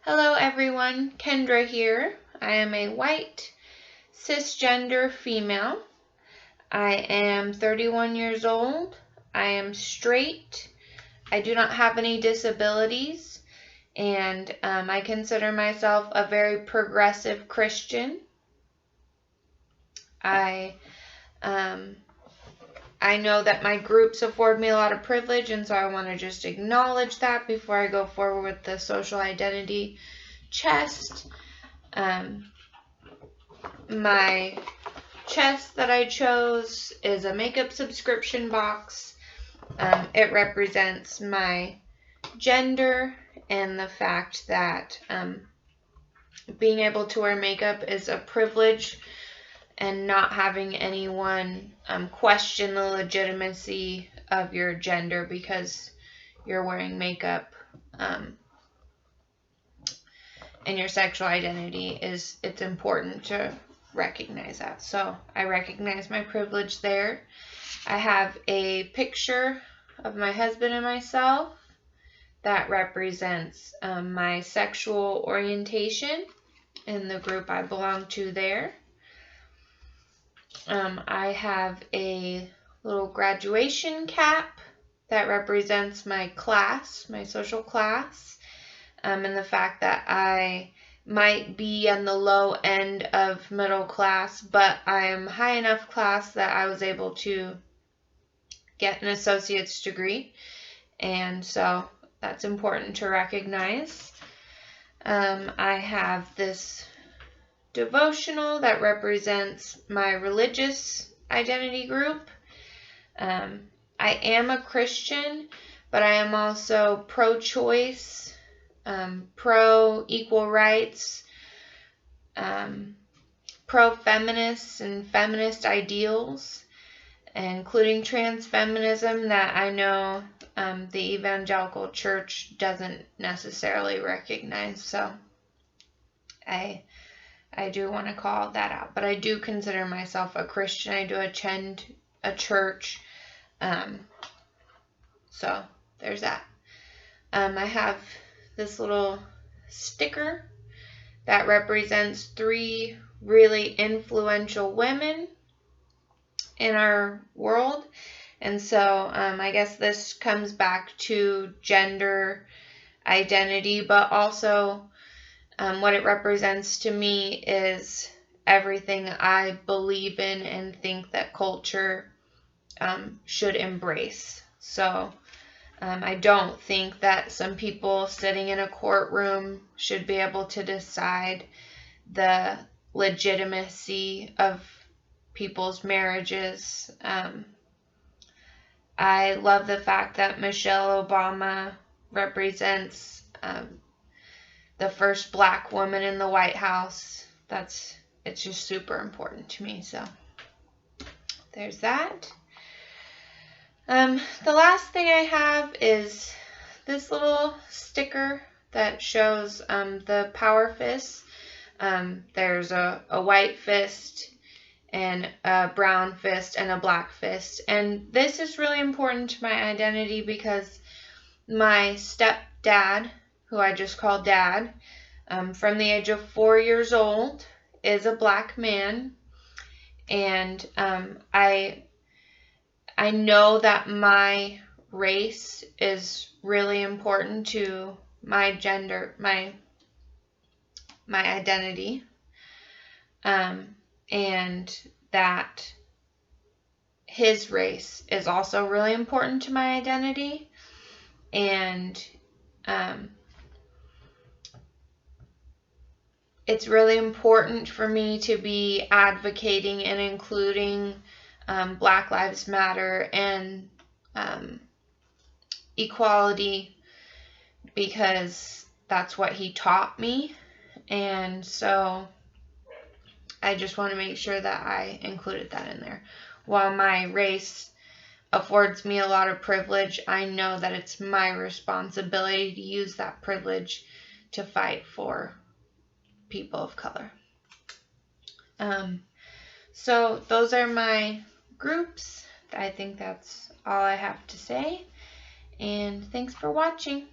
Hello everyone, Kendra here. I am a white cisgender female. I am 31 years old. I am straight. I do not have any disabilities, and I consider myself a very progressive Christian. I know that my groups afford me a lot of privilege, and so I want to just acknowledge that before I go forward with the social identity chest. My chest that I chose is a makeup subscription box. It represents my gender and the fact that being able to wear makeup is a privilege, and not having anyone question the legitimacy of your gender because you're wearing makeup and your sexual identity it's important to recognize that. So I recognize my privilege there. I have a picture of my husband and myself that represents my sexual orientation and the group I belong to there. I have a little graduation cap that represents my class, my social class, and the fact that I might be on the low end of middle class, but I am high enough class that I was able to get an associate's degree, and so that's important to recognize. I have this devotional that represents my religious identity group. I am a Christian, but I am also pro-choice, pro-equal rights, pro-feminist and feminist ideals, including trans-feminism that I know the evangelical church doesn't necessarily recognize. So I do want to call that out. But I do consider myself a Christian. I do attend a church. So there's that. I have this little sticker that represents 3 really influential women in our world. And so I guess this comes back to gender identity, but also what it represents to me is everything I believe in and think that culture should embrace. So I don't think that some people sitting in a courtroom should be able to decide the legitimacy of people's marriages. I love the fact that Michelle Obama represents the first black woman in the White House. It's just super important to me. So there's that. The last thing I have is this little sticker that shows the power fists. There's a white fist and a brown fist and a black fist. And this is really important to my identity because my stepdad, who I just call Dad, from the age of 4 years old, is a black man. And I know that my race is really important to my gender, my identity, and that his race is also really important to my identity. And it's really important for me to be advocating and including Black Lives Matter and equality, because that's what he taught me. And so I just want to make sure that I included that in there. While my race affords me a lot of privilege, I know that it's my responsibility to use that privilege to fight for people of color. So those are my groups. I think that's all I have to say. And thanks for watching.